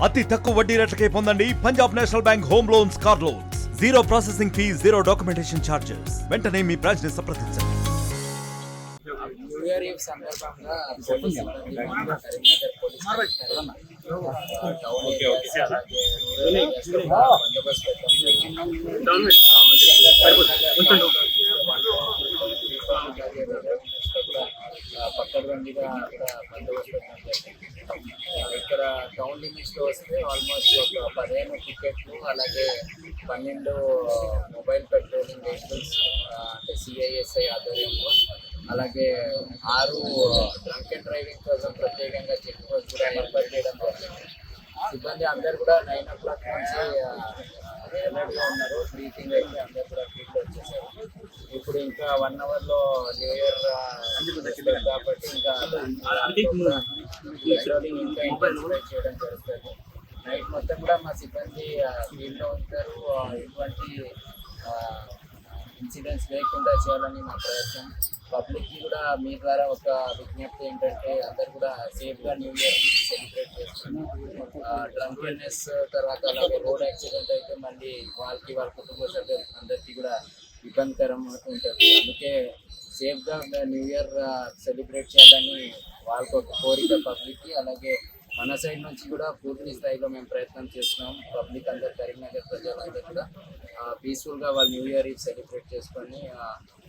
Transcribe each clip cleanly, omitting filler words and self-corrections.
అతి తక్కువ వడ్డీ రేట్లకే పొందండి Punjab national bank home loans, car loans. Zero processing fee, zero documentation charges. వెంటనే మీ బ్రాంచ్ ని సంప్రదించండి. న్యూ ఇయర్ ఈవ్ సందర్భంగా పోలీస్ సిబ్బంది కరీంనగర్ పోలీస్ టౌన్ ఏరియాస్ అలాగే రూరల్ ఏరియాస్లో బందోబస్తు పక్కడబండిగా అక్కడ బందోబస్తు ఇక్కడ టౌన్ లిమిట్స్లో వస్తే ఆల్మోస్ట్ ఒక 15 టికెట్లు అలాగే 12 మొబైల్ పెట్రోలింగ్ వెహికల్స్ అంటే సిఐఎస్ఐ ఆధ్వర్యంలో అలాగే 6 డ్రంక్ అండ్ డ్రైవింగ్ కోసం ప్రత్యేకంగా చెక్ పోస్ట్ కూడా ఏర్పాటు చేయడం జరిగింది. సిబ్బంది అందరు కూడా 9 o'clock నుంచి రెడీగా ఉన్నారు. బ్రీతింగ్ అయితే అందరు కూడా ఫీల్డ్ వచ్చేసారు. ఇప్పుడు ఇంకా 1 hourలో న్యూ ఇయర్ కాబట్టి ఇంకా పెట్రోలింగ్ ఇంకా ఇంటెన్సిఫై చేయడం జరుగుతుంది. నైట్ మొత్తం కూడా మా సిబ్బంది ఫీల్డ్లో ఉంటారు. ఎటువంటి ఇన్సిడెంట్స్ లేకుండా చేయాలని మా ప్రయత్నం. పబ్లిక్కి కూడా మీ ద్వారా ఒక విజ్ఞప్తి ఏంటంటే అందరు కూడా సేఫ్గా న్యూ ఇయర్ సెలబ్రేట్ చేస్తున్నారు. డ్రంకెన్నెస్ తర్వాత అలాగే రోడ్ యాక్సిడెంట్ అయితే మళ్ళీ వాళ్ళ కుటుంబ సభ్యులు అందరికీ కూడా ఇబ్బందికరం ఉంటుంది. అందుకే సేఫ్గా న్యూ ఇయర్ సెలబ్రేట్ చేయాలని వాళ్ళకు ఒక కోరిక పబ్లిక్కి. అలాగే మన సైడ్ నుంచి కూడా పూర్తి స్థాయిలో మేము ప్రయత్నం చేస్తున్నాం. పబ్లిక్ అందరు కరీంనగర్ ప్రజలందరూ కూడా పీస్ఫుల్గా వాళ్ళు న్యూ ఇయర్ సెలబ్రేట్ చేసుకొని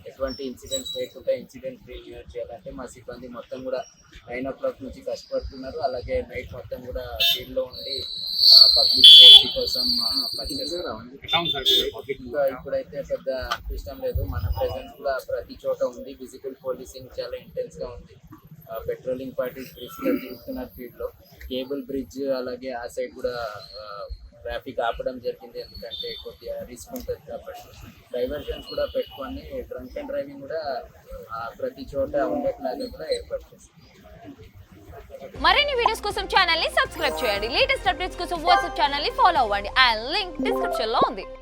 ఎటువంటి ఇన్సిడెంట్స్ లేకుండా ఇన్సిడెంట్ ఫ్రీ న్యూ ఇయర్ చేయాలంటే మా సిబ్బంది మొత్తం కూడా 9 o'clock నుంచి కష్టపడుతున్నారు. అలాగే నైట్ మొత్తం కూడా ఫీల్డ్లో ఉండి పబ్లిక్ సేఫ్టీ కోసం పనిచేస్తున్నారు. ఇప్పుడైతే పెద్ద ఇష్టం లేదు. మన ప్రెజెన్స్ కూడా ప్రతి చోట ఉంది. విజిబుల్ పోలీసింగ్ చాలా ఇంటెన్స్గా ఉంది. పెట్రోలింగ్ పార్టీస్ బ్రిడ్జ్లో తిరుగుతున్నారు ఫీల్డ్లో. కేబుల్ బ్రిడ్జ్ అలాగే ఆ సైడ్ కూడా ట్రాఫిక్ ఆపడం జరిగింది. ఎందుకంటే కొద్దిగా రిస్క్ ఉంటుంది కాబట్టి డైవర్షన్స్ కూడా పెట్టుకొని డ్రంక్ అండ్ డ్రైవింగ్ కూడా ప్రతి చోట ఉండేట్లాగా కూడా ఏర్పాటు చేస్తారు. మరిన్ని వీడియోస్ కోసం ఛానల్ ని సబ్స్క్రైబ్ చేయండి. లేటెస్ట్ అప్డేట్స్ కోసం వాట్సాప్ ఛానల్ ని ఫాలో అవ్వండి. ఆ లింక్ డిస్క్రిప్షన్ లో ఉంది.